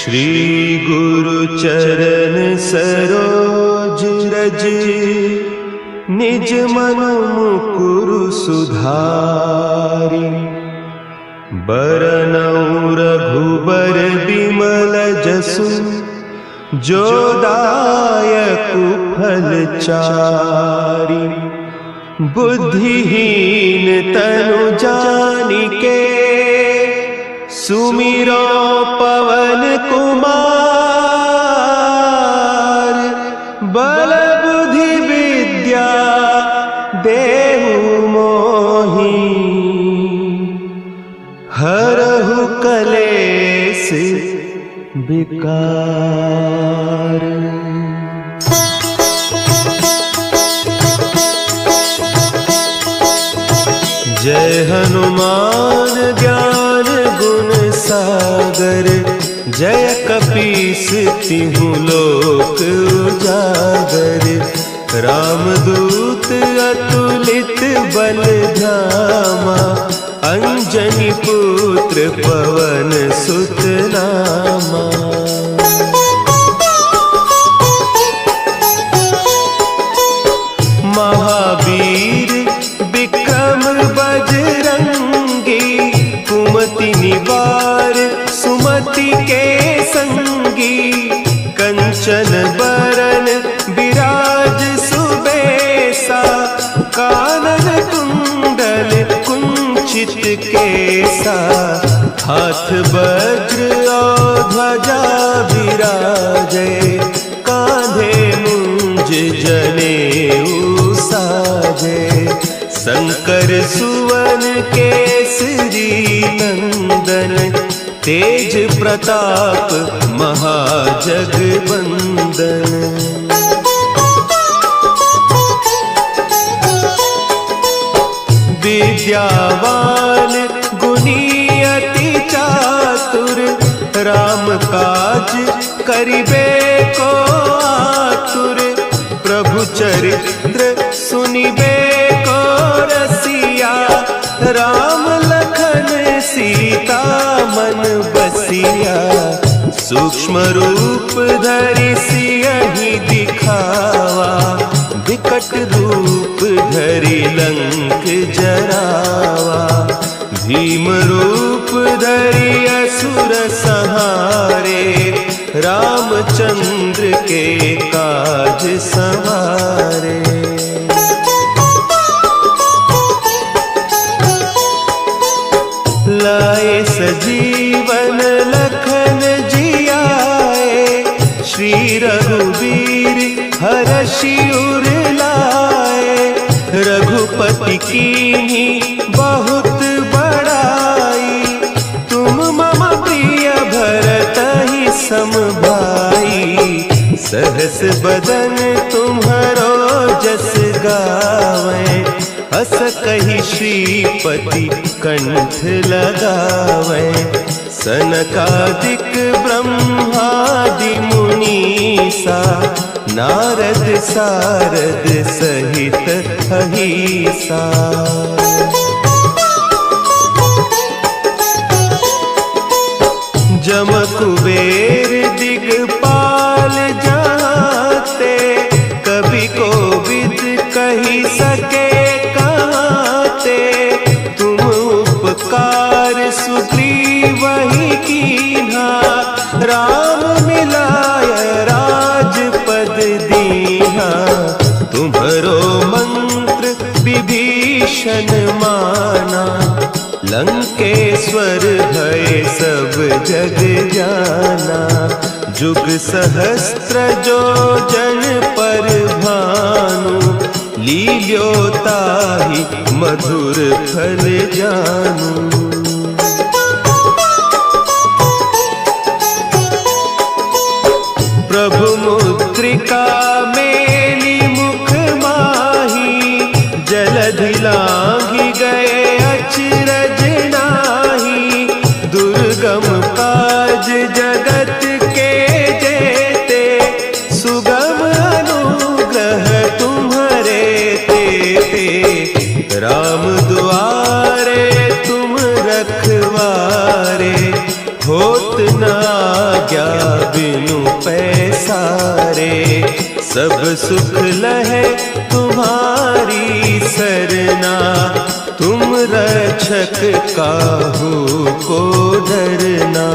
श्री गुरु चरण सरोज रज, निज मन मुकुरु सुधारि। बरनउँ रघुबर बिमल जसु, जो दायकु फल चारि। बुद्धिहीन तनु जानिके, सुमिरो पवन कुमार। बल बुद्धि विद्या देहु मोहि, हरहु कलेस विकार। जय हनुमान ज्ञान गुण सागर, जय कपीस तिहु लोक उजागर। रामदूत अतुलित बल धामा, अंजनी पुत्र पवन सुत नामा। महावीर विक्रम बजरंगी, कुमति निवार सुमति के संगी। कंचन बरन विराज सुबेसा, कानन कुंडल कुंचित केसा। हाथ वज्र और ध्वजा विराजे, कांधे मुंज जनेऊ साजे। शंकर सुवन केसरी नंदन, तेज प्रताप महाजगवंदन। विद्यावान गुणी अति चातुर, राम काज करिबे को आतुर। प्रभु चरित्र सुनिबे को रसिया, राम लखन सीता मन बसिया। सूक्ष्म रूप धरि सियहि दिखावा, विकट रूप धरि लंक जरावा। भीम रूप धरि असुर संहारे, रामचंद्र के काज सवारे। लाए सजीवन लखन जियाए, श्री रघुवीर हरषि उर लाए। रघुपति कीन्ही बहुत बड़ाई, तुम मम प्रिय भरतहि सम भाई। सहस बदन तुम्हरो जस गावें, अस कहि श्रीपति कंठ लगावें। सनकादिक ब्रह्मादि मुनीसा, नारद सारद सहित अहीसा। जम कुबेर दिगपाल जाते, कवि कोविद कहि सके कहते। तुम उपकार सुग्रीवहि कीन्हा, राम मिलाय राजपद दीन्हा। तुम्हरो मंत्र विभीषण माना, लंकेश्वर भय सब जग जाना। जुग सहस्त्र जो जन पर भानु, लील्योताहि मधुर फल जानू। प्रभु मुद्रिका मेली मुख माही, जलधि लांघि गए अचरज नाही। दुर्गम काज जगत के जेते, सुगम अनुग्रह तुम्हरे तेते। राम दुआरे तुम रखवारे, होत न आज्ञा बिनु पैसारे, सब सुख लहे तुम्हारी सरना, तुम रक्षक काहू को डरना।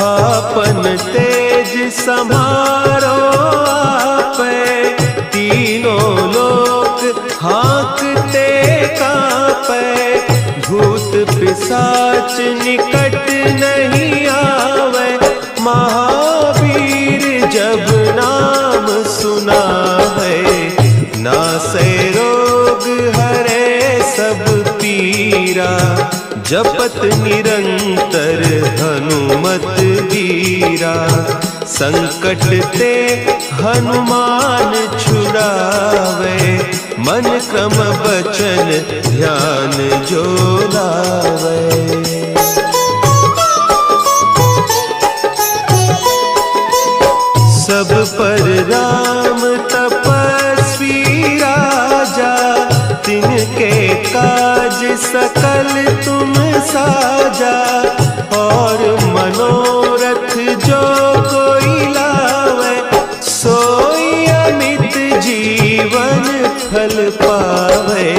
आपन तेज संभारो आपे, तीनों लोक हाँकते कांपे, भूत पिशाच निकट नहीं आवे, महावीर जब नाम सुना है, नासे रोग हरे सब पीरा, जपत निरंतर हनुमत वीरा, संकट ते हनुमान छुड़ावे, मन क्रम बचन ध्यान जो लावे। सब पर राम तपस्वी राजा, तिनके काज सकल तुम साजा, और मनोरथ जो कोई लावे, सोई अमित जीवन फल पावे,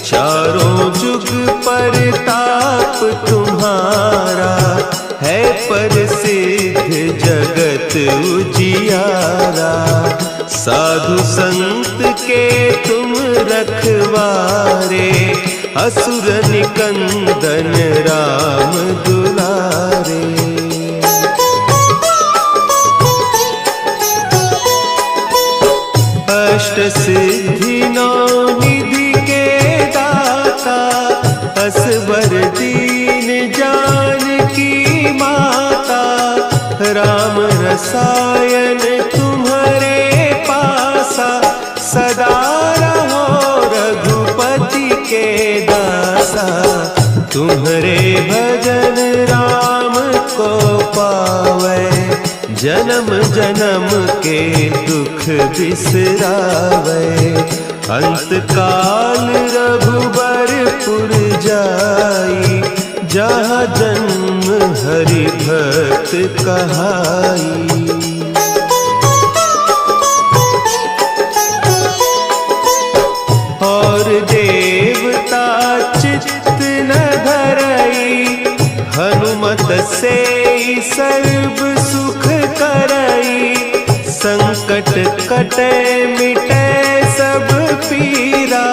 चारों जुग परताप तुम्हारा, है प्रसिद्ध जगत उजियारा, साधु संत के तुम रखवारे, असुर निकंदन राम दुलारे। अष्ट सिद्धि नौ निधि के दाता, असवर दीन जानकी माता, राम रसायन तुम्हारे पासा, सदा रहो रघुपति के दासा, तुम्हारे भजन राम को पावे, जन्म जन्म के दुख बिसरावे, अंत काल रघुबरपुर जाई, जहाँ जन्म हरि भक्त कहाई। और देवता चित्त न धरई, हनुमत से सर्व सुख करई, संकट कटे मिटे सब पीरा,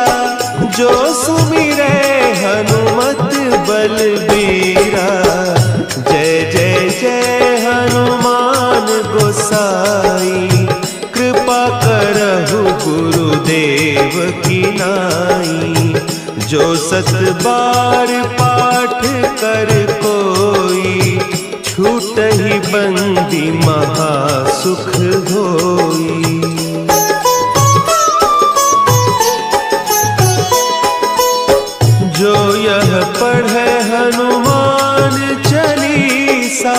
जो सुमिरे हनुमत बलबीरा, जय जय जय हनुमान गोसाई, कृपा करहु गुरुदेव की नाई, जो सत बार पाठ कर कोई, छूट ही बंदी महासुख होई। जो यह पढ़े हनुमान चालीसा,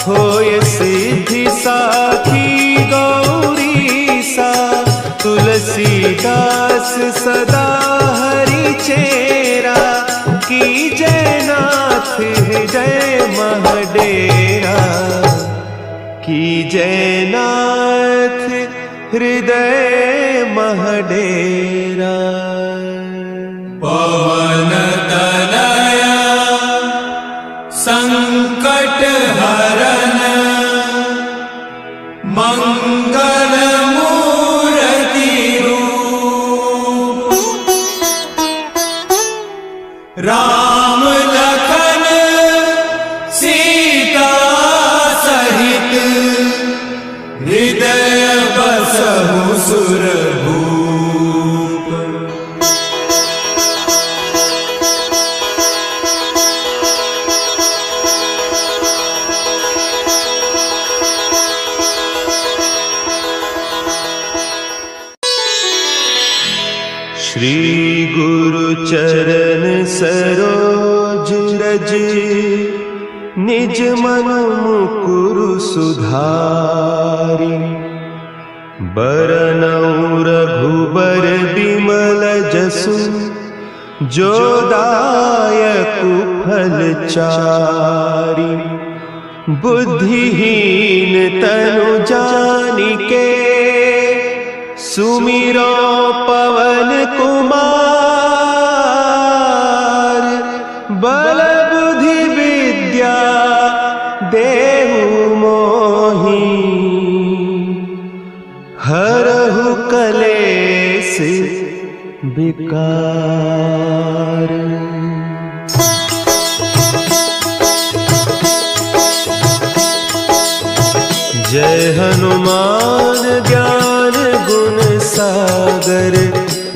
होय सिद्धि साखी गौरीसा, तुलसीदास सदा हरि चेरा, की जय नाथ हृदय महडेरा, की जय नाथ हृदय महडेरा। पवन तनया संकट हरन, मंगल मूर्ति रूप, राम लखन सीता सहित, हृदय बसहु सुरभूप। श्री गुरु चरण सरोज रज, निज मन मुकुरु सुधारि, बरनउँ रघुबर बिमल जसु, जो दायक फलचारी। बुद्धिहीन तनु जानिके सुमिरो पवन कुमार। बल बुद्धि विद्या देहु मोहि हरहु कलेस विकार। जय हनुमान ज्ञान गुण सागर।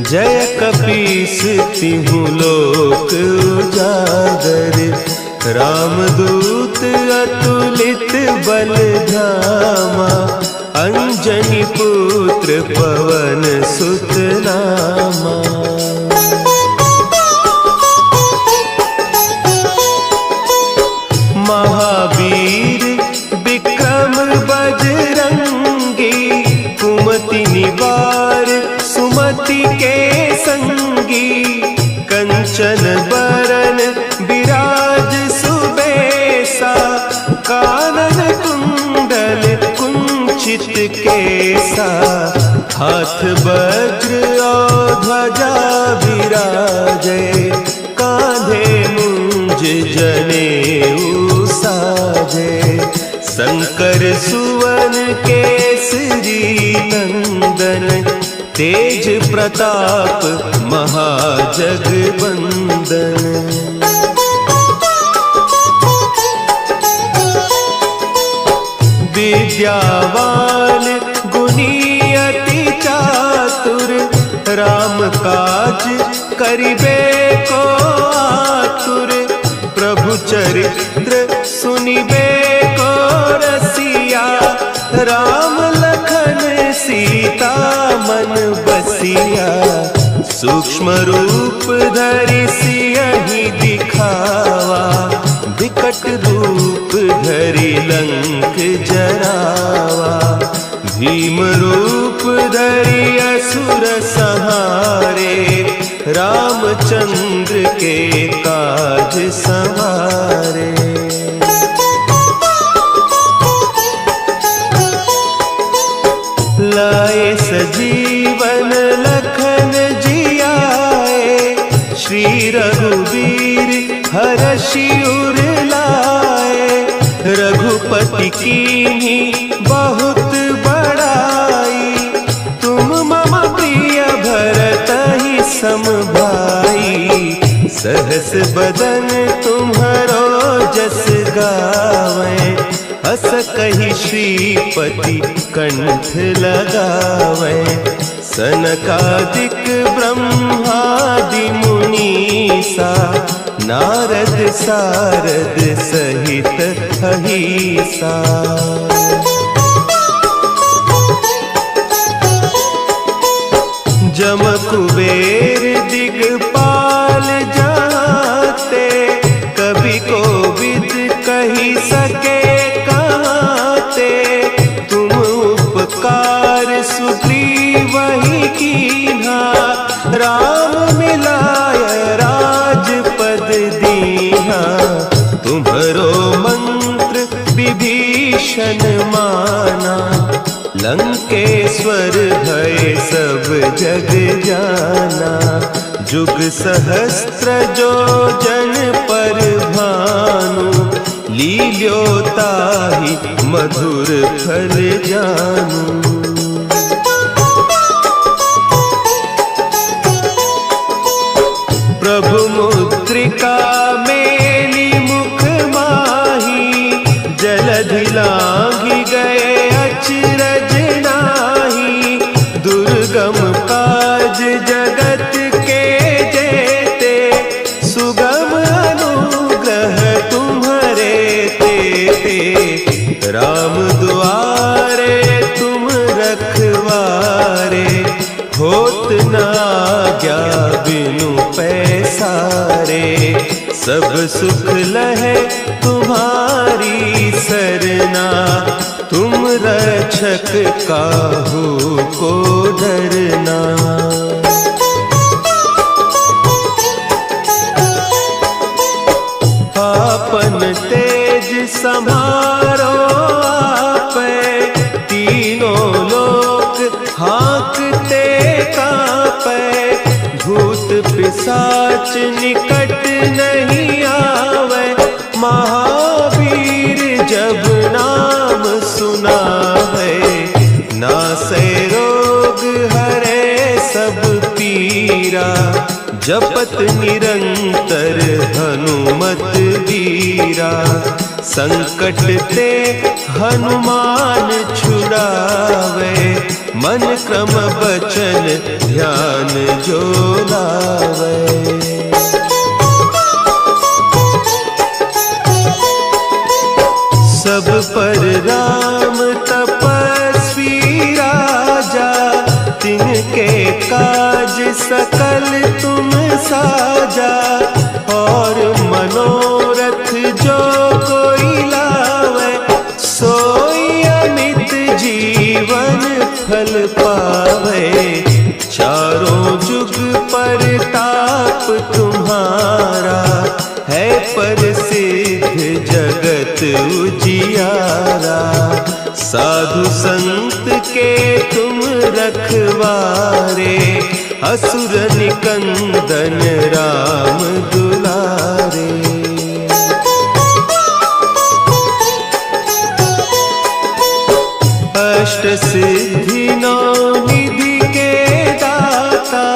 जय कपीस तिहु लोक उजागर। रामदूत अतुलित बल धामा। अंजनी पुत्र पवन सुत नामा। महावीर विक्रम बजरंगी। कुमति निवार सुमति के संगी। कंचन बरन विराज सुबेसा। कानन कुंडल कुंचित केसा। हाथ वज्र और ध्वजा विराजे। कांधे मुंज जनेऊ साजे। शंकर सुवन केसरी नंदन। तेज प्रताप महाजगवंदन। विद्यावान गुणी अति चातुर। राम काज करिबे को आतुर। प्रभु चरित्र सुनिबे को रसिया। राम लखन सीता मन बसिया। सूक्ष्म रूप धरि सियहि दिखावा। विकट रूप धरि लंक जरावा। भीम रूप धरि असुर संहारे। रामचंद्र के काज संवारे। लाए सजीवन लखन जियाए। श्री रघुवीर हरषि उर लाए। रघुपति कीन्ही बहुत बड़ाई। तुम मम प्रिय भरतहि सम भाई। सहस बदन तुम्हरो जस गावें। हस कहि श्रीपति कंठ लगावें। सनकादिक ब्रह्मादि मुनीसा। नारद सारद सहित अहीसा। जम कुबेर दिगपाल जाते। कवि कोविद कहि सके कहते। तुम उपकार सुग्रीवहि कीन्हा। राम मिलाय राजपद दीन्हा। तुम्हरो मंत्र विभीषण माना। लंकेश्वर भय सब जग जाना। जुग सहस्त्र जो जन पर भानु। लील्योताहि मधुर फल जानू। प्रभु मुद्रिका मेली मुख माही। जलधि लांघि गए अचरज नाही। दुर्गम काज जगत के जेते। सुगम अनुग्रह तुम्हरे तेते। राम दुआरे तुम रखवारे। होत न आज्ञा बिनु पैसारे। सब सुख लहे तुम्हारी सरना। तुम रक्षक काहू को डरना। संभारो आपे, तीनों लोक हाँकते कांपे, भूत पिशाच निकट नहीं आवे, महावीर जब नाम सुनावे, नासे रोग हरे सब पीरा, जपत निरंतर हनुमत वीरा, संकट ते हनुमान छुड़ावे, मन क्रम बचन ध्यान जो लावे। सब पर राम तपस्वी राजा, तिनके काज सकल तुम साजा, और मनोरथ जो कोई लावे, सोई अमित जीवन फल पावे, चारों जुग परताप तुम्हारा, है प्रसिद्ध जगत उजियारा, साधु संत के तुम रखवारे, असुर निकंदन राम दुलारे। अष्ट सिद्धि नौ निधि के दाता,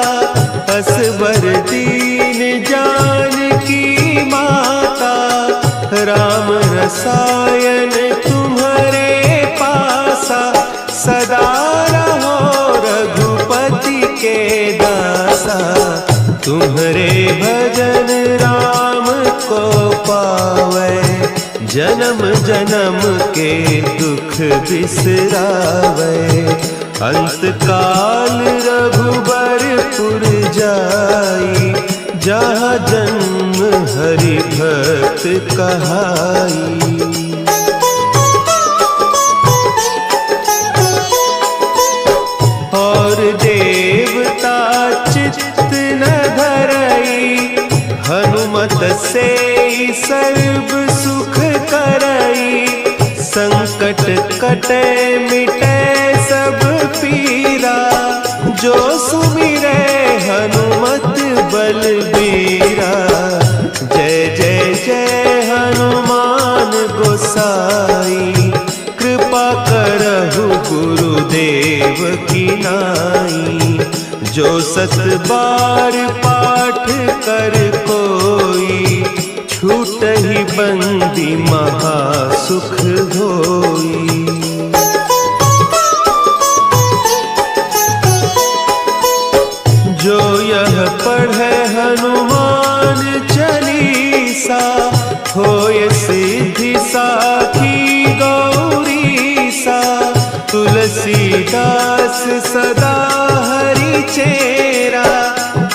असवर दीन जानकी माता, राम रसायन तुम्हारे पासा, सदा रहो रघुपति के दासा, तुम्हारे भजन राम को पावे, जन्म जन्म के दुख बिसरावे, अंत काल रघुबरपुर जाई, जहाँ जन्म हरि भक्त कहाई। और देवता चित्त न धरई, हनुमत से सर्व सुख करई, संकट कटे मिटे सब पीरा, जो सुमिरे हनुमत बलबीरा, जय जय जय हनुमान गोसाई, कृपा करहु गुरुदेव की नाई, जो सत बार पाठ कर कोई, छूटहि बंदी महासुख होई। जो यह पढ़े हनुमान चालीसा, होय सिद्धि साखी गौरीसा, तुलसीदास सदा हरि चेरा,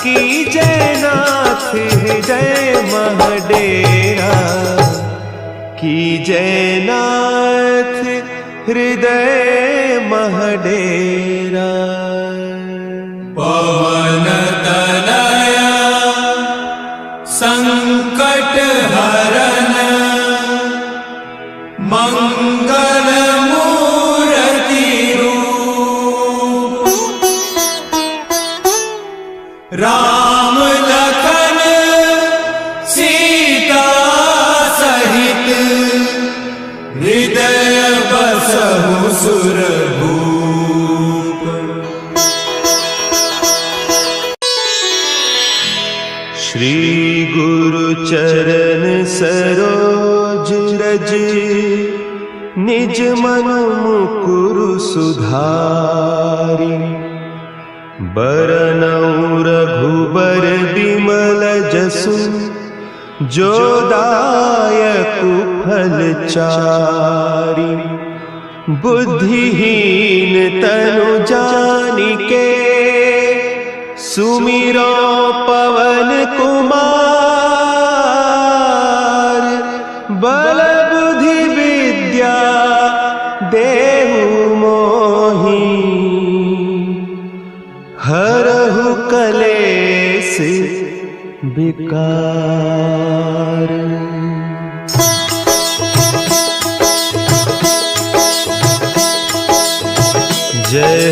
की जय नाथ हृदय महडेरा, की जय नाथ हृदय महडेरा। पवन तनया संकट हरन, मंगल मूर्ति रूप, राम लखन सीता सहित, हृदय बसहु सुरभूप। श्री गुरु चरण सरोज रज, निज मन मुकुरु सुधारि, बरनउँ रघुबर बिमल जसु, जो दायकु फल चारि, बुद्धिहीन तनु जानिके, सुमिरो पवन कुमार, बल बुद्धि विद्या देहु मोहि, हरहु कलेस विकार।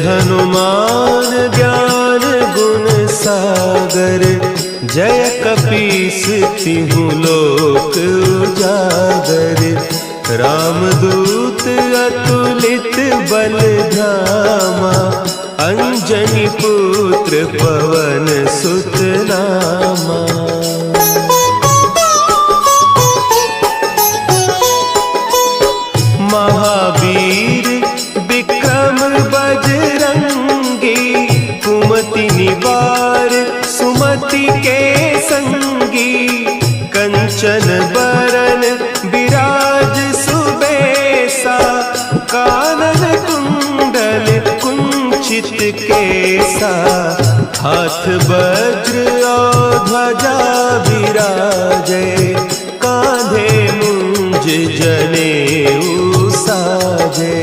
हनुमान ज्ञान गुण सागर, जय कपीस तिहु लोक उजागर। रामदूत अतुलित बल धामा, अंजनी पुत्र पवन सुत नामा। महावीर विक्रम बजरंगी, कुमति निवार सुमति के संगी। कंचन बरन विराज सुबेसा, कानन कुंडल कुंचित केसा। हाथ वज्र और ध्वजा विराजे, कांधे मुंज जनेऊ साजे।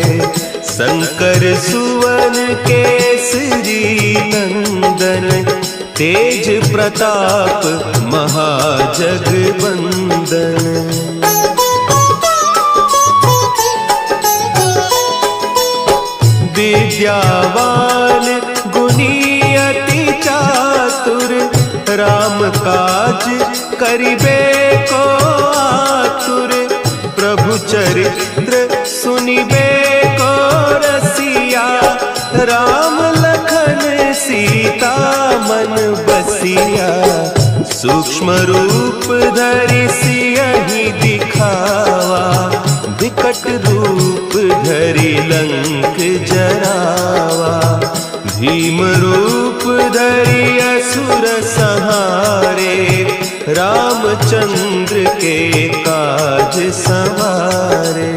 शंकर सुवन केसरी नंदन, तेज प्रताप महाजगवंदन। विद्यावान गुणी अति चातुर, राम काज करिबे को आतुर। प्रभु चरित्र सुनिबे को रसिया, राम लखन सीता मन बसिया। सूक्ष्म रूप धरि सियहि दिखावा, विकट रूप धरि लंक जरावा। भीम रूप धरि असुर संहारे, रामचंद्र के काज संवारे।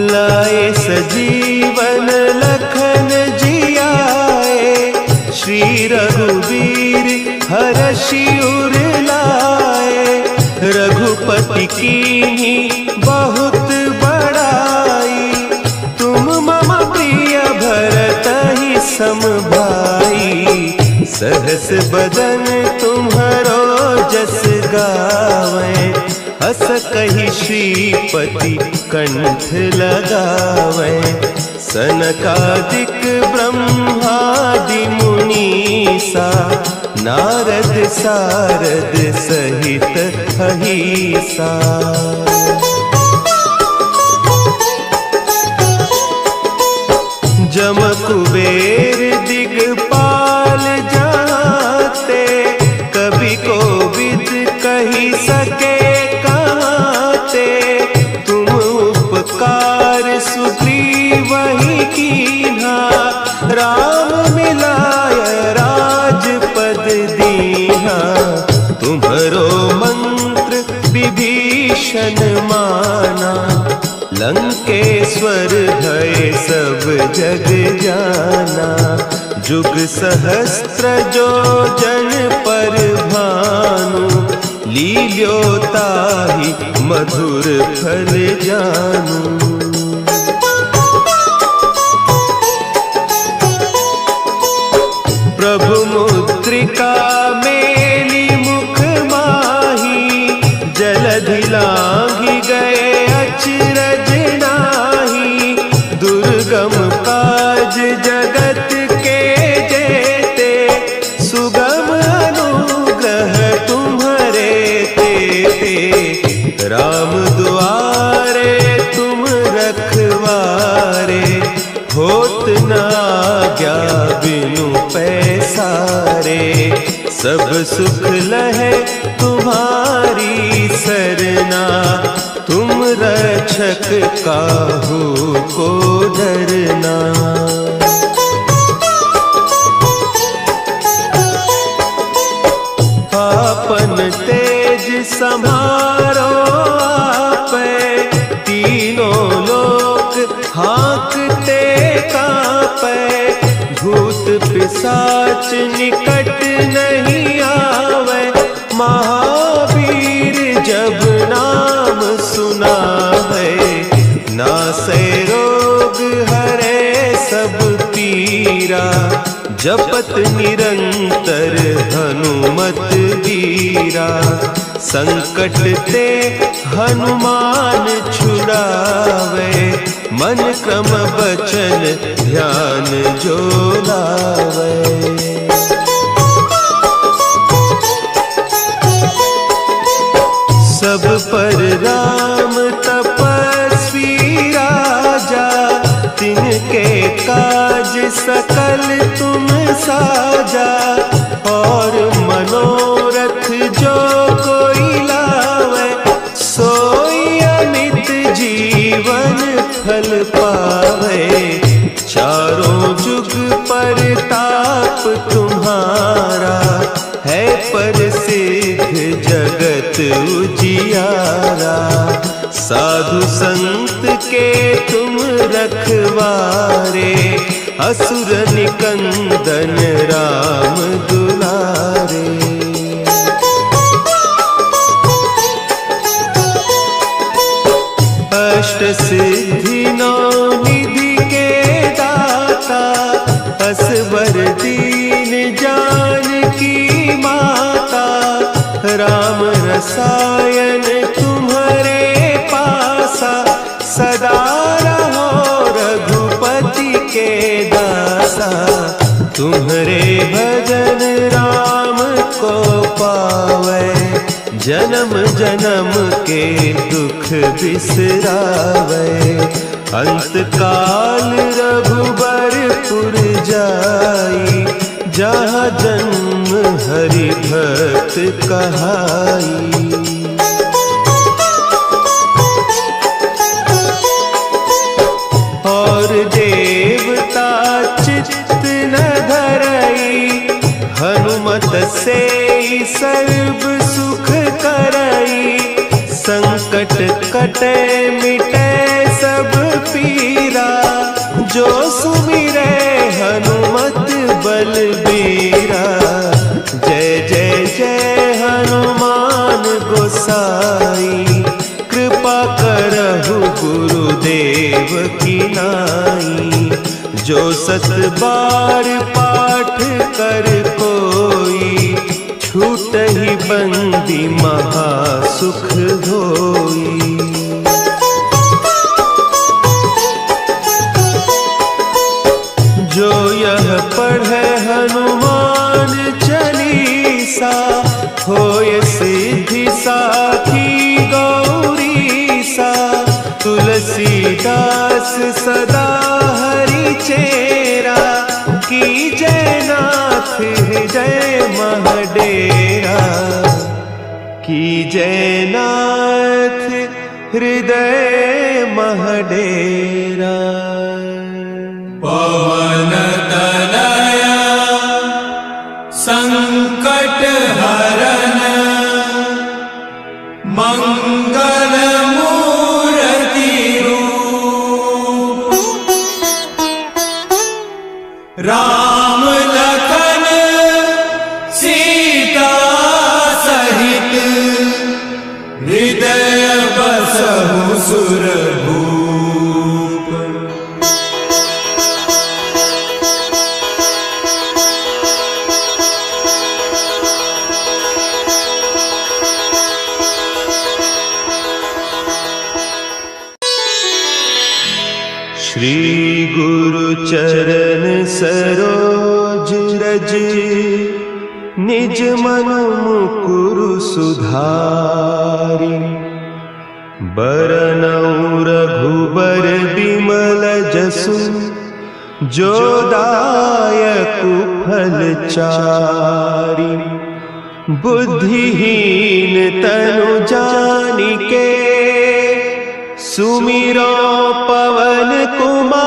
लाए सजीवन लखन जियाए, श्री रघुवीर हरषि उर लाए। रघुपति कीन्ही बहुत बड़ाई, तुम मम प्रिय भरतहि सम भाई। सहस बदन तुम्हरो जस गावें, हस कहि श्रीपति कंठ लगावें। सनकादिक ब्रह्मादि मुनीसा, नारद सारद सहित अहीसा। जम कुबेर दिगपाल जाते, कवि कोविद कही सके कहते। तुम उपकार सुग्रीवहि कीन्हा, राम मिलाय राजपद दीन्हा। तुम्हरो मंत्र विभीषण माना, लंकेश्वर भय सब जग जाना। जुग सहस्त्र जो जन पर भानु, लील्यो ताहि मधुर फल जानू। प्रभु मुद्रिका मेली मुख माही, जलधि लांघि गए अचरज नाही। दुर्गम काज जगत के जेते, सुगम अनुग्रह तुम्हरे तेते। राम दुआरे तुम रखवारे, होत न आज्ञा बिनु पैसारे। सब सुख लहे तुम्हारी सरना, तुम रक्षक काहू को डरना। आपन तेज समारो आपै, तीनों लोक हाँकते कांपै। भूत पिशाच निकट नहीं आवे, महावीर जब नाम सुना है। नासै रोग हरे सब पीरा, जपत निरंतर हनुमत वीरा। संकट ते हनुमान छुड़ावे, मन क्रम बचन ध्यान जो लावे। सब पर राम तपस्वी राजा, तिनके काज सकल तुम साजा। और मनोरथ जो कोई लावे, सोई अमित जीवन फल पावे। चारों जुग परताप तुम्हारा, है प्रसिद्ध जगत उजियारा। साधु संत के तुम रखवारे, असुर निकंदन राम दुलारे। अष्ट सिद्धि नौ निधि के दाता, असवर दीन जानकी माता। राम रसायन तुम्हारे पासा, सदा रहो रघुपति के दासा। तुम्हारे भजन राम को पावे, जन्म जन्म के दुख बिसरावे। अंत काल रघुबरपुर जाई, जहाँ जन्म हरि भक्त कहाई। और देवता चित्त न धरई, हनुमत से सर्व सुख करई। संकट कटे मिटे सब पीरा, जो सुमिरे हनुमत बलबीरा। जय जय जय हनुमान गोसाई, कृपा करहु गुरुदेव की नाई। जो सत बार पाठ कर कोई, छूटहि बंदी महासुख होई। जो यह पढ़े हनुमान चालीसा, होय सिद्धि साखी गौरीसा। तुलसीदास सदा हरि चेरा, की जय नाथ हृदय महडेरा। की जय नाथ हृदय महडेरा। पवन तनया संकट हरन, मंगल मूर्ति रूप। राम लखन सीता सहित, हृदय बसहु सुरभूप। श्री गुरु चरण सरोज रज, निज मन मुकुरु सुधारि। बरनउँ रघुबर बिमल जसु, जो दायकु फल चारि। बुद्धिहीन तनु जानिके, सुमिरो पवन कुमार।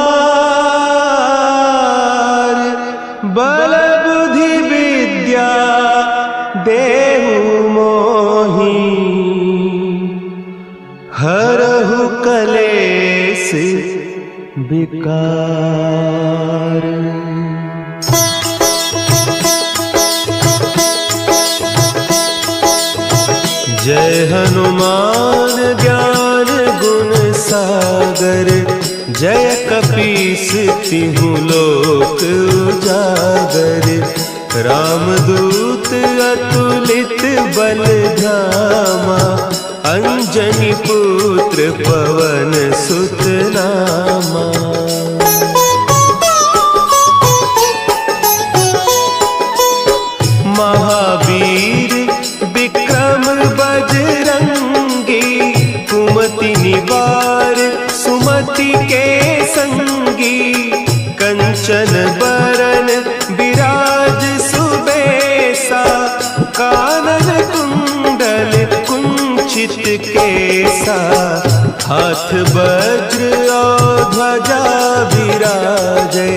बल बुद्धि विद्या देहु मोहि, हरहु कलेस विकार। जय हनुमान ज्ञान गुण सागर, जय कपीस तिहु लोक उजागर। रामदूत अतुल ललित बलधामा, अंजनी पुत्र पवन सुत नामा। महावीर विक्रम बजरंगी, कुमति निवार सुमति के संगी। कंचन बरन विराज सुबेसा, कानन कुंडल कुंचित केसा। हाथ वज्र और ध्वजा विराजे,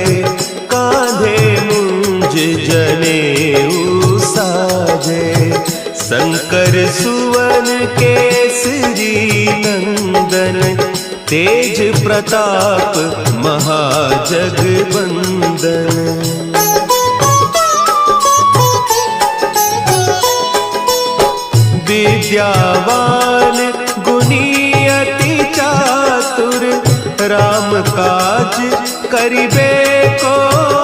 कांधे मुंज जनेऊ साजे। शंकर सुवन केसरी नंदन, तेज प्रताप महाजगवंदन। विद्यावान गुणी अति चातुर, राम काज करिबे को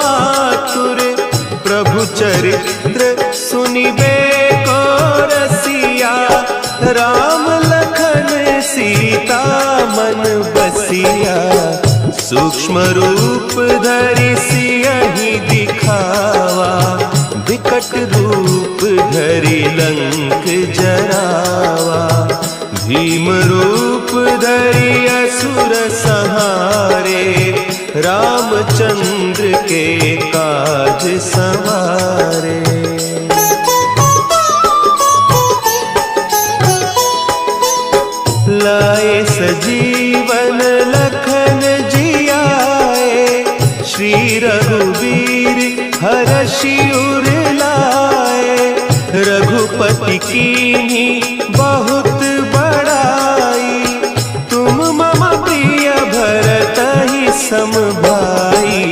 आतुर। प्रभु चरित्र सुनिबे को रसिया, राम लखन सीता मन बसिया। सूक्ष्म रूप धरि सियहि दिखावा, विकट रूप धरि लंक जरावा। भीम रूप धरि असुर संहारे, रामचंद्र के काज संवारे। लाए सजीवन लखन जियाए, श्री रघुवीर हरषि उर लाए। रघुपति कीन्ही बहुत बड़ाई, तुम मम प्रिय भरतहि सम भाई।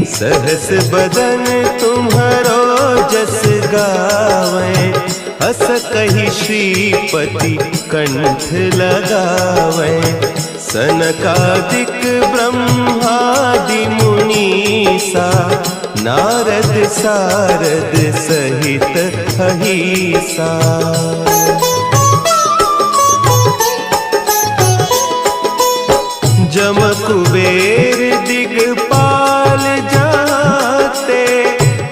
सहस बदन तुम्हरो जस गावें, हस कहि श्रीपति कंठ लगावें। सनकादिक ब्रह्मादि मुनीसा, नारद सारद सहित अहीसा। जम कुबेर दिगपाल जाते,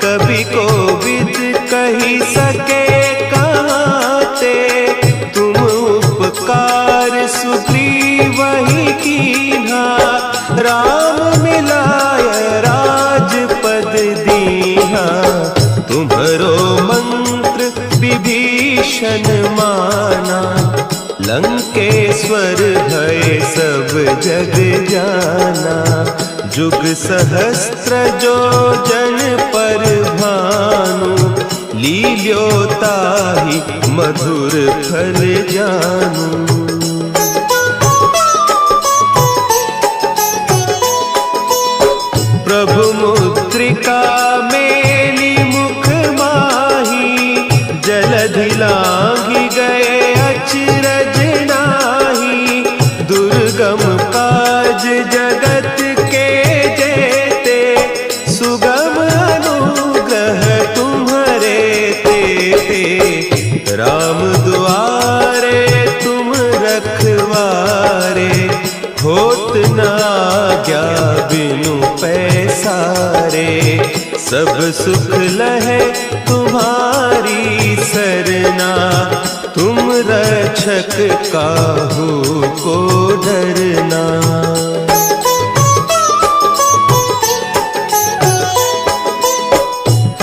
कवि कोविद कही सके कहते। तुम उपकार सुग्रीवहि कीन्हा, राम मिलाय राजपद दीन्हा। तुम्हरो मंत्र विभीषण माना, लंकेश्वर भय सब जग जाना। जुग सहस्त्र जो जन पर भानु, लील्योताहि मधुर फल जानू। प्रभु मुद्रिका मेली मुख माही, जलधि लांघि गए अचरज नाही। दुर्गम काज जगत के जेते, सुगम अनुग्रह तुम्हरे तेते। राम दुआरे तुम रखवारे, होत न आज्ञा बिनु पैसारे। सब सुख लहे तुम्हारी सरना, तुम रक्षक काहू को डरना।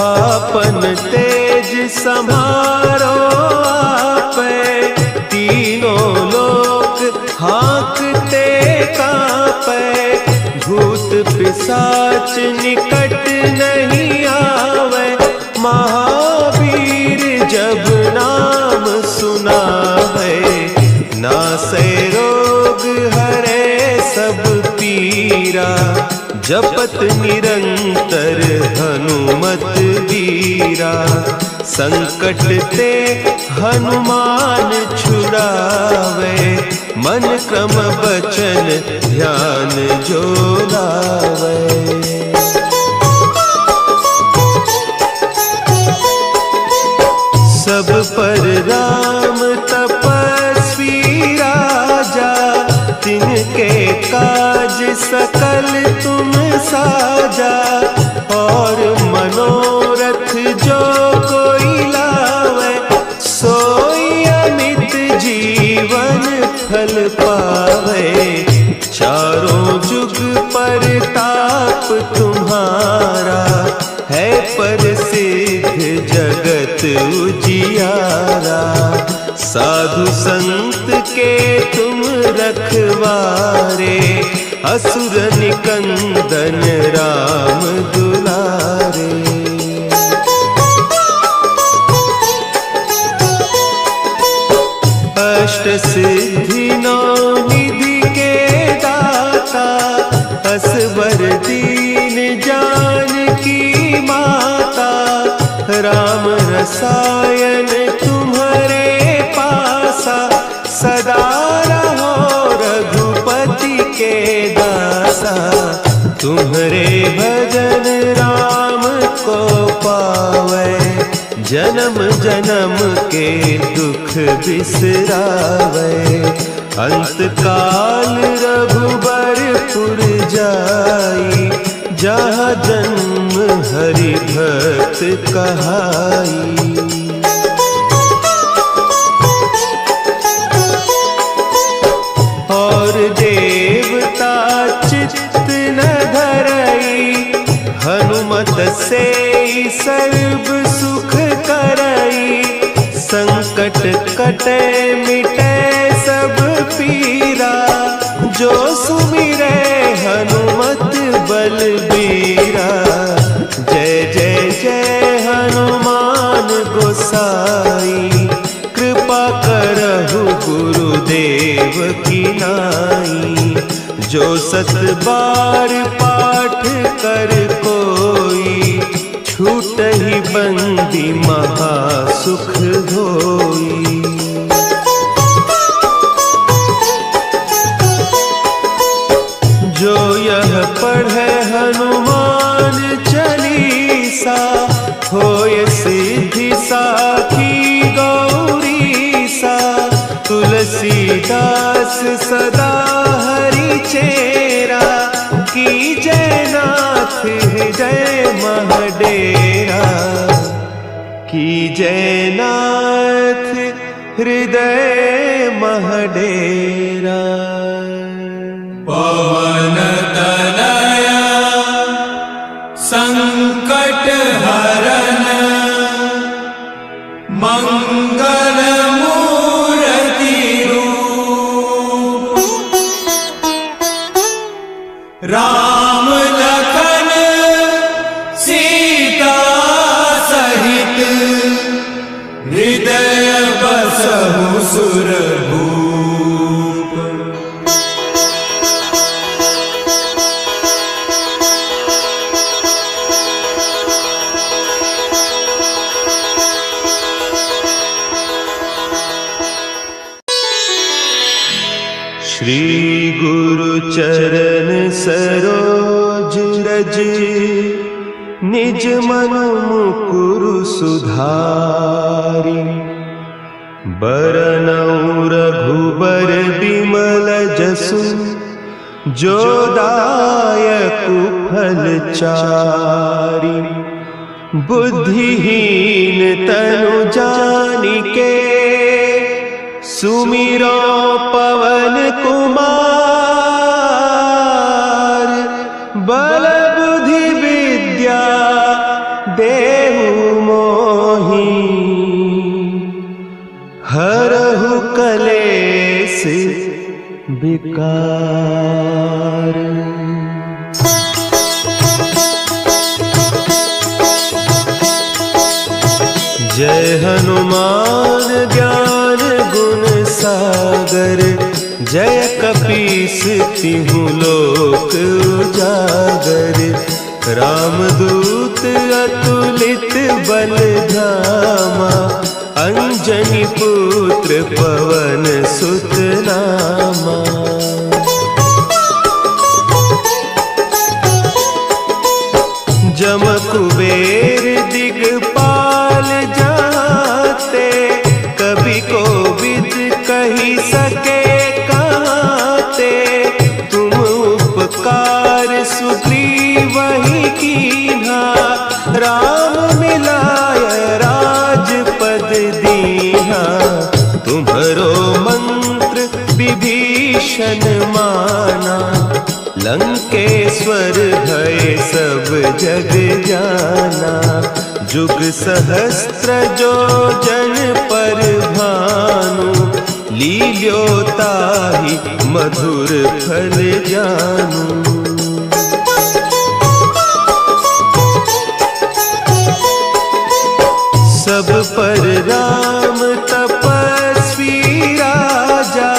आपन तेज समारो आपे, तीनों लोक हाँकते कांपे। भूत पिशाच निकट नहीं आवे, महावीर जब नाम सुनावे। नासै रोग हरे सब पीरा, जपत निरंतर हनुमत वीरा। संकट ते हनुमान छुड़ावे, मन क्रम बचन ध्यान जो लावे। सब पर राम तपस्वी राजा, तिनके काज सकल तुम साजा। और मनोरथ जो कोई लावे, सोई अमित जीवन फल पावे। चारों जुग पर ताप तुम्हारा, है प्रसिद्ध जगत उजियारा। साधु संत के तुम रखवारे, असुर निकंदन राम दुलारे। अष्ट सिद्धि नौ निधि के दाता, असवर दीन जानकी माता। राम रसायन तुम्हारे पासा, सदा रहो रघुपति के दासा। तुम्हारे भजन राम को पावे, जन्म जन्म के दुख बिसरावे। अंत काल रघुबरपुर जाई, जहाँ जन्म हरि भक्त कहाई। और देवता चित्त न धरई, हनुमत से सर्व सुख करई। संकट कटे मिटे सब पीरा, जो सुमिरे हनुमत बलबीरा। जय जय जय हनुमान गोसाई, कृपा करहु गुरुदेव की नाई। जो सत बार पाठ कर कोई, छूटहि बंदी महासुख होई। जो यह पढ़े हनुमान चालीसा, होय सिद्धि साखी गौरीसा। तुलसीदास सदा हरि चेरा, की जय नाथ हृदय महडेरा। की जय नाथ हृदय महडेरा। पवन तनया संकट हरन, मंगल मूर्ति रूप। राम लखन सीता सहित, हृदय बसहु सुरभूप। श्री गुरु चरण सरोज रज, निज मन मुकुरु सुधारि। बरनउँ रघुबर बिमल जसु, जो दायकु फल चारि। बुद्धिहीन तनु जानिके, सुमिरो पवन कुमार। बल बुद्धि विद्या देहु मोहि, हरहु कलेस विकार। जय हनुमान ज्ञान गुण सागर, जय कपीस तिहु लोक उजागर। रामदूत अतुलित बल धामा, अंजनी पुत्र पवन सुत नामा। जम कुबेर दिगपाल जाते, दीहा, राम मिलाय राजपद दीहा। तुम्हरो मंत्र विभीषण माना, लंकेश्वर भय सब जग जाना। जुग सहस्त्र जो जन पर भानु, लील्यो ताहि मधुर फल जानू। सब पर राम तपस्वी राजा,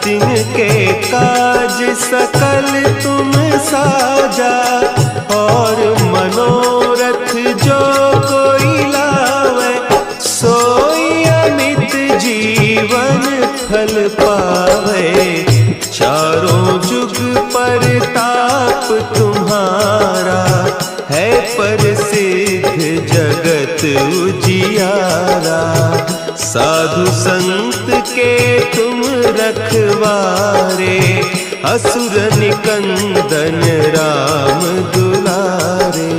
तिनके काज सकल तुम साजा। और मनोरथ जो कोई लावे, सोई अमित जीवन फल पावे। चारों जुग परताप तुम्हारा, है प्रसिद्ध जगत उजियारा। साधु संत के तुम रखवारे, असुर निकंदन राम दुलारे।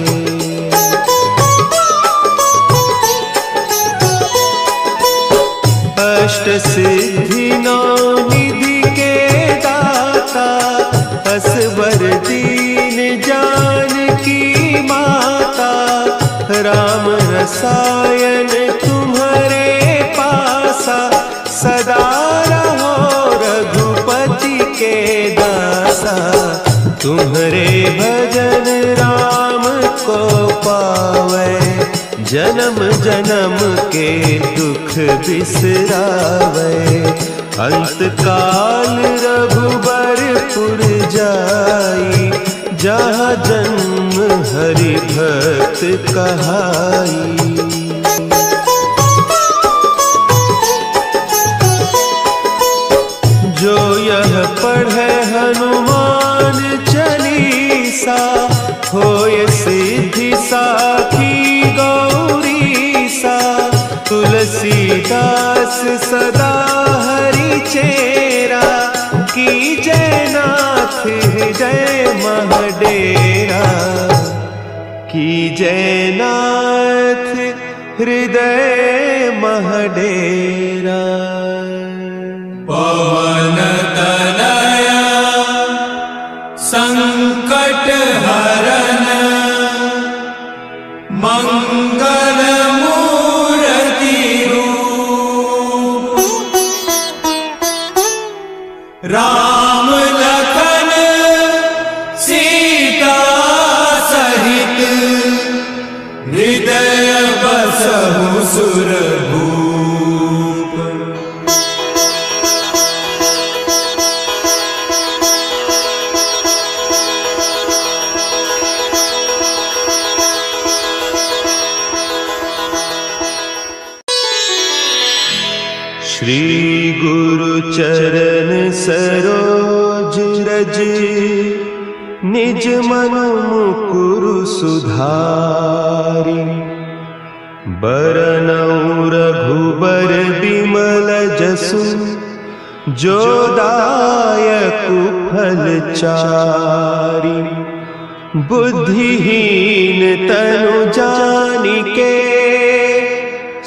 अष्ट सिद्धि नौ निधि के दाता, असवर दीन जानकी माता। राम रसायन तुम्हारे पासा, सदा रहो रघुपति के दासा। तुम्हारे भजन राम को पावे, जन्म जन्म के दुख बिसरावे। अंत काल रघुबरपुर जाई, जहाँ जन्म हरि भक्त कहाई। जो यह पढ़े हनुमान चालीसा, होय सिद्धि साखी गौरीसा। तुलसीदास सदा हरि चेरा, की जयनाथ हृदय महडेरा। की जयनाथ हृदय महडेरा। पवन तनया संकट हरन, मंगल मूर्ति रूप। राम लखन सीता सहित, हृदय बसहु सुरभूप। श्री गुरु चरण सरोज रज, निज मन मुकुरु सुधारि। बरनउँ रघुबर बिमल जसु, जो दायकु फल चारि। बुद्धिहीन तनु जानिके,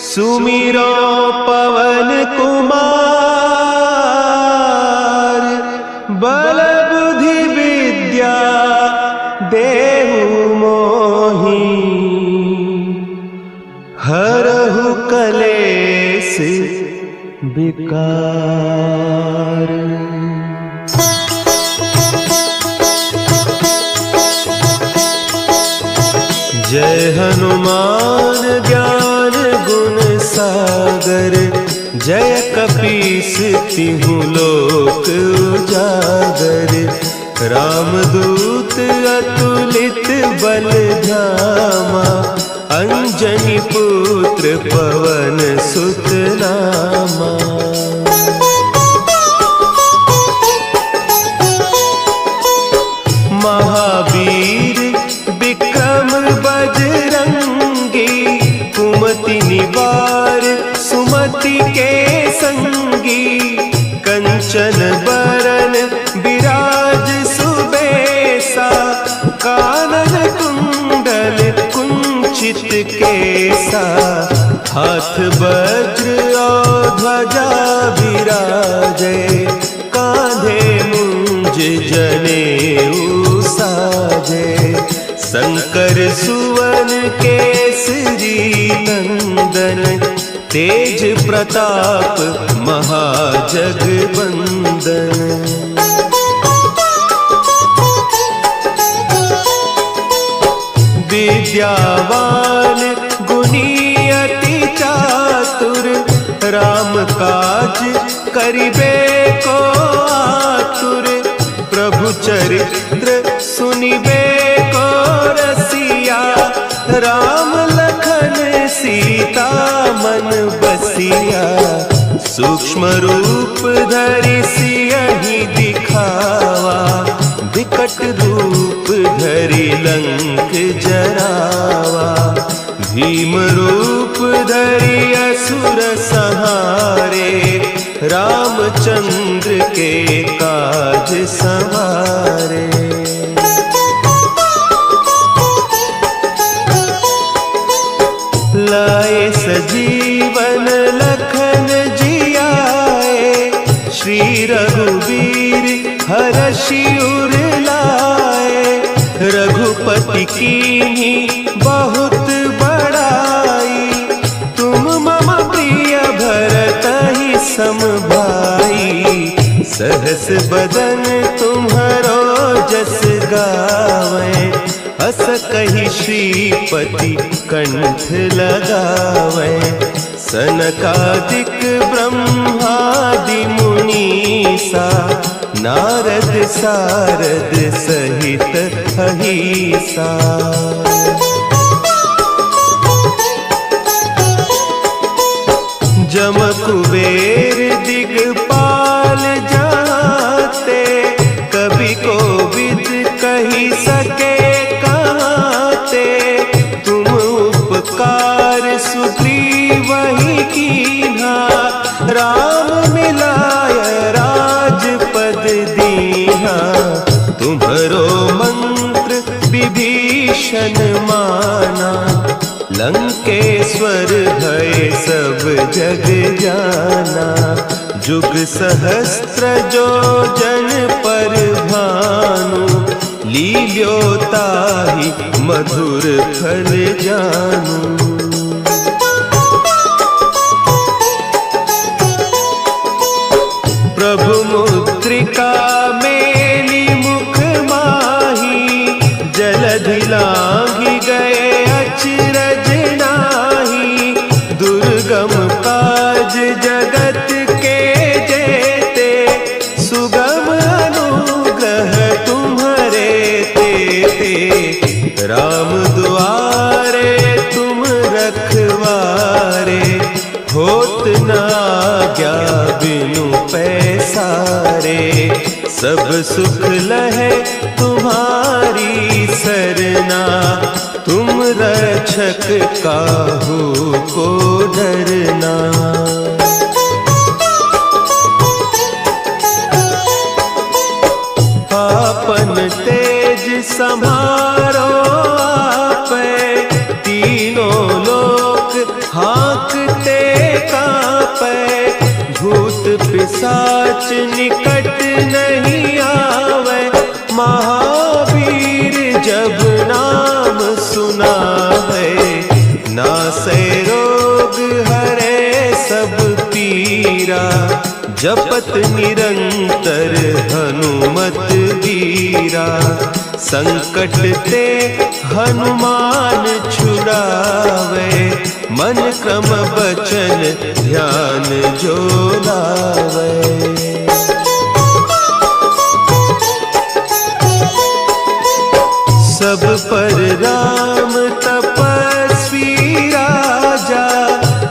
सुमिरो पवन कुमार। बल बुद्धि विद्या देहु मोहि, हरहु कलेस विकार। जय हनुमान ज्ञान गुण सागर, जय कपीस तिहु लोक उजागर। रामदूत अतुलित बल धामा, अंजनी पुत्र पवन सुत नामा। महावीर विक्रम बजरंगी, कुमति निवार सुमति के संगी। कंचन बरन विराज सुबेसा, कानन कुंडल केसा, हाथ वज्र और ध्वजा विराजे, कांधे मुंज जनेऊ साजे। शंकर सुवन केसरी नंदन, तेज प्रताप महाजगबंदन। विद्यावान गुणी अति चातुर, राम काज करिबे को आतुर। प्रभु चरित्र सुनिबे को रसिया, राम लखन सीता मन बसिया। सूक्ष्म रूप धरि सियहि दिखावा, विकट रूप धरि लंक जरावा। भीम रूप धरि असुर संहारे, रामचंद्र के काज संवारे। लाए सजीवन लखन जियाए, श्री रघुवीर हरषि उर लाए। रघुपति कीन्ही बहुत बड़ाई, तुम मम प्रिय भरतहि सम भाई। सहस बदन तुम्हरो जस गावें, हस कहि श्रीपति कंठ लगावें। सनकादिक ब्रह्मादि मुनीसा, नारद सारद सहित अहिसा। जम कुबेर दिगपाल जाते, कवि कोविद कहि सके कहते। तुम उपकार सुग्रीवहि कीन्हा, राम मिलाय राजपद दीन्हा। तुम्हरो मंत्र विभीषण माना, लंकेश्वर भय सब जग जाना। जुग सहस्त्र जो जन पर भानु, लील्योताहि मधुर फल जानू। प्रभु मुद्रिका मेली मुख माही, जलधि लांघि गए अचरज नाही। दुर्गम काज जगत के जेते, सुगम अनुग्रह तुम्हरे तेते। राम दुआरे तुम रखवारे, होत न आज्ञा बिनु पैसारे। सब सुख लहे तुम्हारी सरना, तुम रक्षक काहू को डरना। आपन तेज सम्हारो आपे, तीनों लोक हाँकते कांपे। भूत पिशाच निकट नहीं आवे, महावीर जब नाम सुनावे। नासै रोग हरे सब पीरा, जपत निरंतर हनुमत वीरा। संकट ते हनुमान छुड़ावे, मन क्रम बचन ध्यान जो लावे। सब पर राम तपस्वी राजा,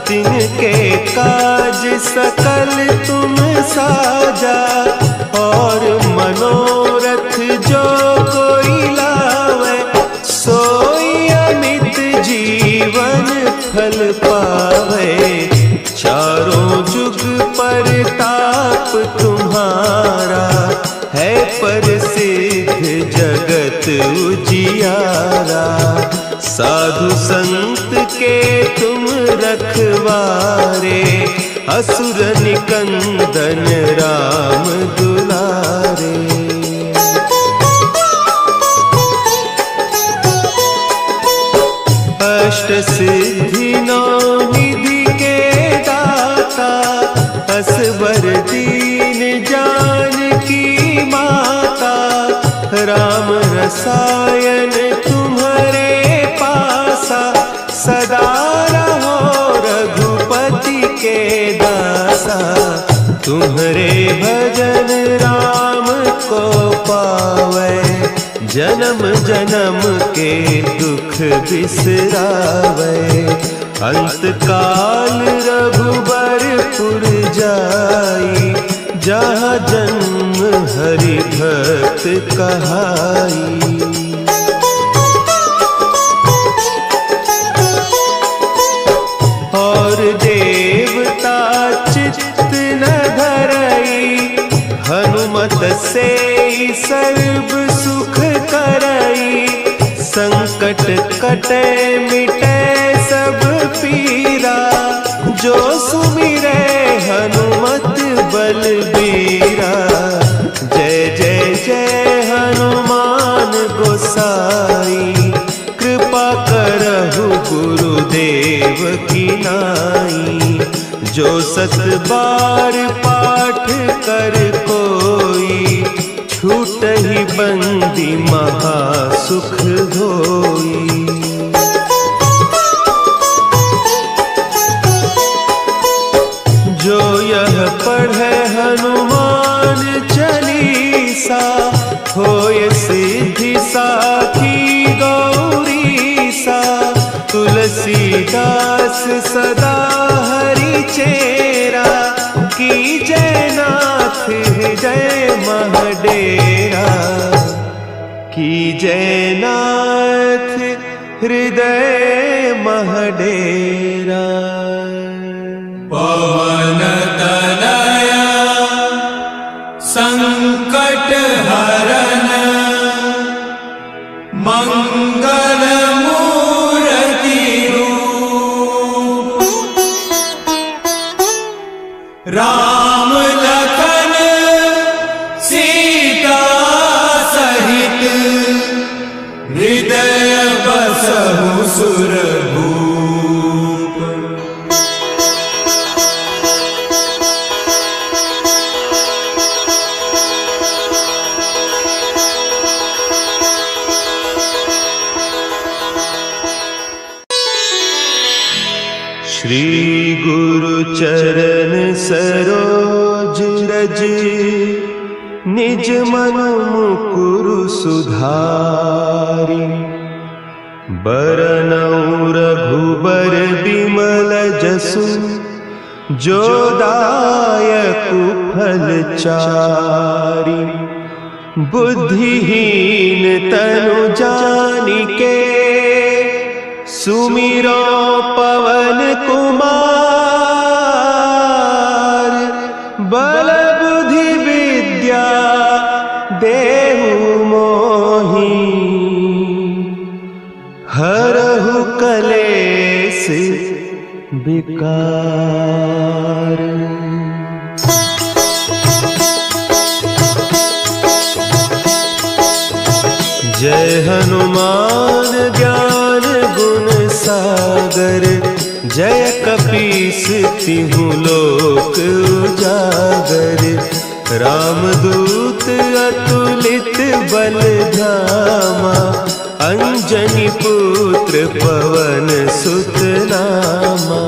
तिनके काज सकल तुम साजा। और मनोरथ जो कोई लावे, सोई अमित जीवन फल पावे। चारों जुग परताप तुम्हारा, है प्रसिद्ध जगत उजियारा। साधु संत के तुम रखवारे, असुर निकंदन राम दुलारे। अष्ट सिद्धि नौ निधि के दाता, असवर दीन जानकी माता। राम रसायन तुम्हारे पासा, सदा रहो रघुपति के दासा। तुम्हारे भजन राम को पावै, जन्म जन्म के दुख बिसरावै। अंत काल रघुबरपुर जाई, जहाँ जन्म हरि भक्त कहाई। और देवता चित्त न धरई, हनुमत से सर्व सुख करई। संकट कटे मिटे सब पीरा, जो सुमिरै हनुमत बलबीरा। जय जय जय हनुमान गोसाई, कृपा करहु गुरुदेव की नाई। जो सत बार पाठ कर कोई, छूटहि बंदी महा सुख होई। जो यह पढ़े हनुमान चालीसा, होय सिद्धि साखी गौरीसा। तुलसीदास सदा हरि चेरा, की जय नाथ हृदय महडेरा। की जय नाथ हृदय महडेरा। पवन तनया संकट हरन, मंगल मूर्ति रूप। राम लखन सीता सहित, हृदय बसहु सुरभूप। श्री गुरु चरण सरोज रज, निज मन मुकुरु सुधारि। बरनउँ रघुबर बिमल जसु, जो दायकु फल चारि। बुद्धिहीन तनु जानिके, सुमिरो पवन कुमार। बल बुद्धि विद्या देहु मोहि, हरहु कलेस विकार। जय हनुमान ज्ञान गुण सागर, जय कपीस तिहु लोक उजागर। रामदूत अतुलित बल धामा, अंजनी पुत्र पवन सुत नामा।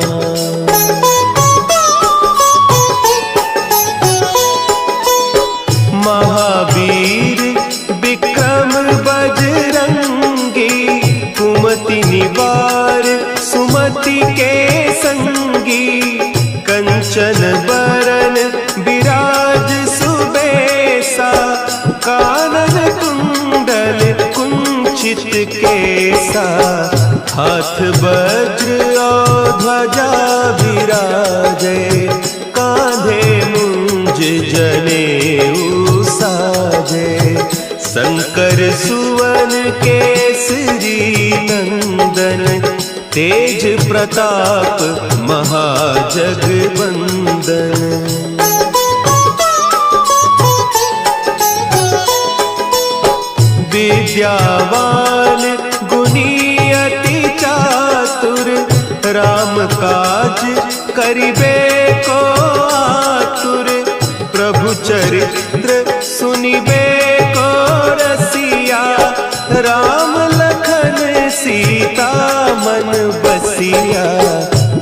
महावीर विक्रम बजरंगी, कुमति निवार सुमति के संगी। कंचन बरन विराज सुबेसा, कानन कुंडल कुंचित केसा। हाथ वज्र और ध्वजा विराजे, कांधे मुंज जनेऊ साजे। शंकर सुवन केसरी नंदन, नंदन तेज प्रताप महाजगवंदन। विद्यावान गुणी अति चातुर राम काज करिबे को आतुर। प्रभु चरित्र सुनिबे को रसिया राम लखन सीता मन बसिया।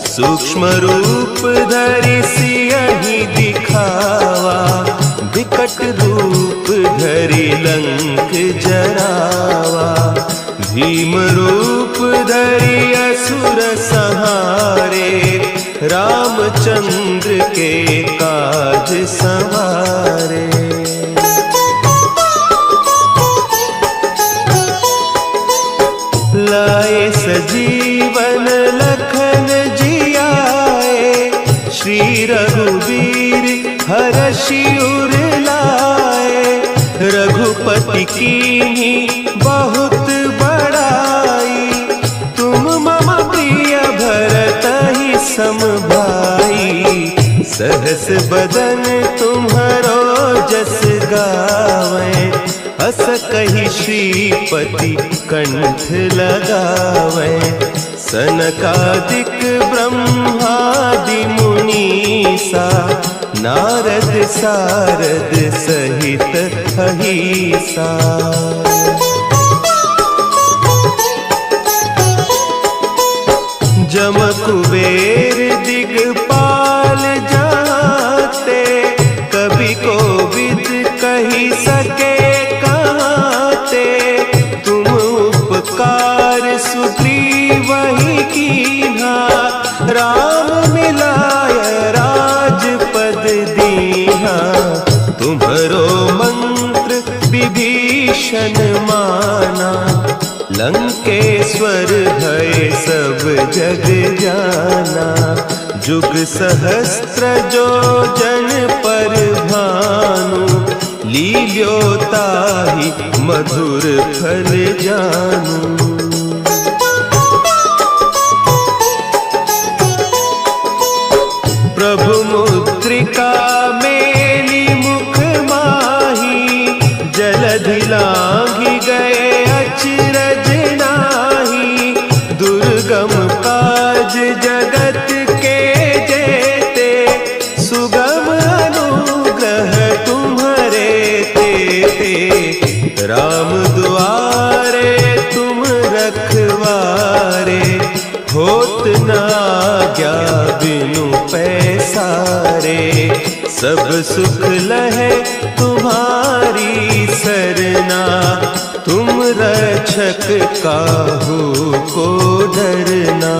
सूक्ष्म रूप धरि सियहि दिखावा विकट रूप धरि लंक जरावा। भीम रूप धरि असुर संहारे रामचंद्र के काज संवारे। लाए सजीवन लखन जियाए श्री रघुवीर हरषि उर लाए। रघुपति कीन्ही बहुत बड़ाई तुम मम प्रिय भरतहि सम भाई। सहस बदन तुम्हरो जस गावें अस कहि श्रीपति कंठ लगावें। सनकादिक ब्रह्मादि मुनीसा नारद सारद सहित अहीसा। जम कुबेर दिगपाल जाते कवि कोविद कही सके कहते। तुम उपकार सुग्रीवहि कीन्हा राम मिलाय राजपद दीन्हा। तुम्हरो मंत्र विभीषण माना लंकेश्वर भय सब जग जाना। जुग सहस्त्र जो जन पर भानु लील्योताहि मधुर फल जानू। प्रभु मुद्रिका मेली मुख माही जलधि लांघि गए अचरज नाही। दुर्गम काज जगत के जेते सुगम अनुग्रह तुम्हारे तेते। राम दुआरे तुम रखवारे होत न आज्ञा बिनु पैसारे। सब सुख लहे तुम्हारी सरना तुम रक्षक काहू को डरना।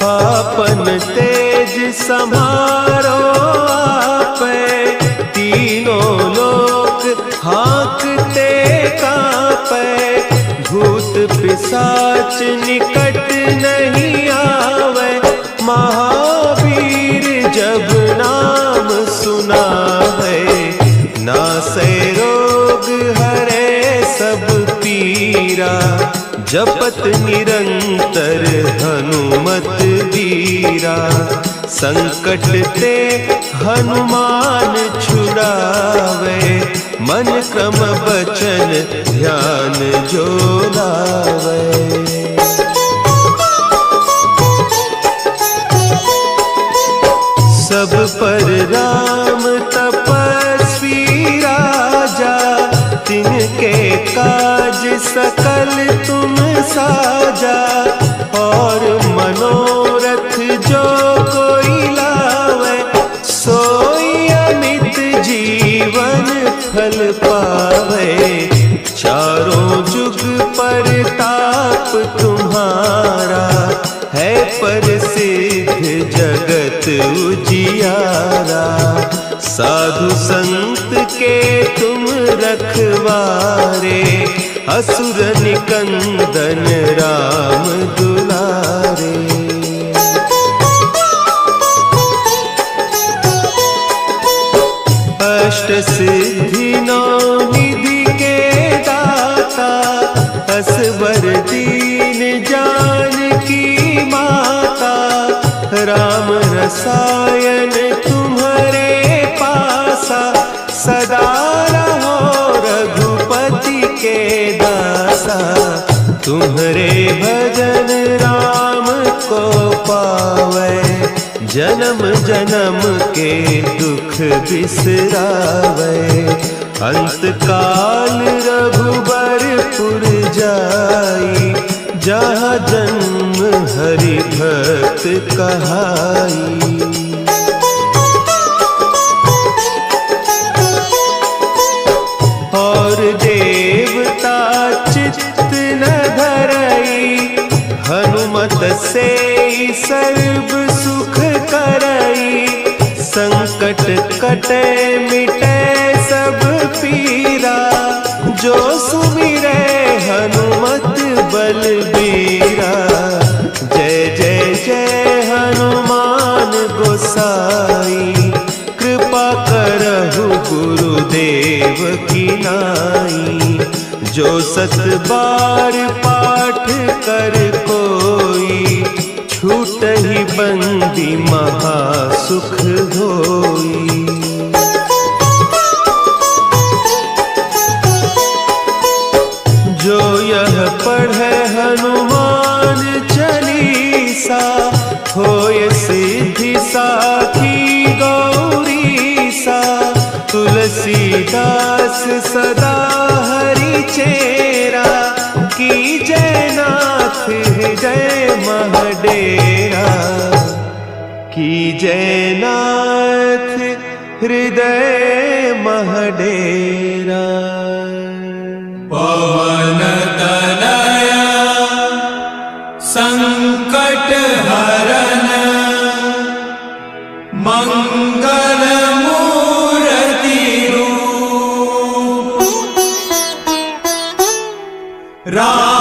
आपन तेज समारो आपे तीनों लोक हाँकते कापे। भूत पिशाच निकट नहीं आवे महावीर जब नाम सुनावे। नासै रोग हरे सब पीरा जपत निरंतर हनुमत बीरा। संकट ते हनुमान छुड़ावे मन क्रम बचन ध्यान जो लावे। सब पर राम तपस्वी राजा तिनके काज सकल तुम साजा। और मनोरथ जो कोई लावे सोई अमित जीवन फल पावे। चारों जुग परताप तुम्हारा है प्रसिद्ध जगत उजियारा। साधु संत के तुम रखवारे असुर निकंदन राम दुलारे। अष्ट सिद्धि नौ निधि रसायन तुम्हारे पासा, सदा रहो रघुपति के दासा। तुम्हारे भजन राम को पावे, जन्म जन्म के दुख बिसरावे। अंत काल रघुबरपुर जाई, जहाँ जन्म हरि भक्त कहाई। और देवता चित्त न धरई, हनुमत से सर्व सुख करई। संकट कटे मिटे सब पीरा, जो सुमिरे हनुमत बलबीरा। जय जय जय हनुमान गोसाई, कृपा करहु गुरुदेव की नाई। जो सत बार पाठ कर कोई, छूटहि बंदी महासुख होई। जो यह पढ़े हनुमान चालीसा, होय सिद्धि साखी गौरीसा। तुलसीदास सदा हरि चेरा, की जयनाथ हृदय महडेरा। की जयनाथ हृदय महडेरा। पवन तनया संकट हरन, मंगल मूर्ति रूप। राम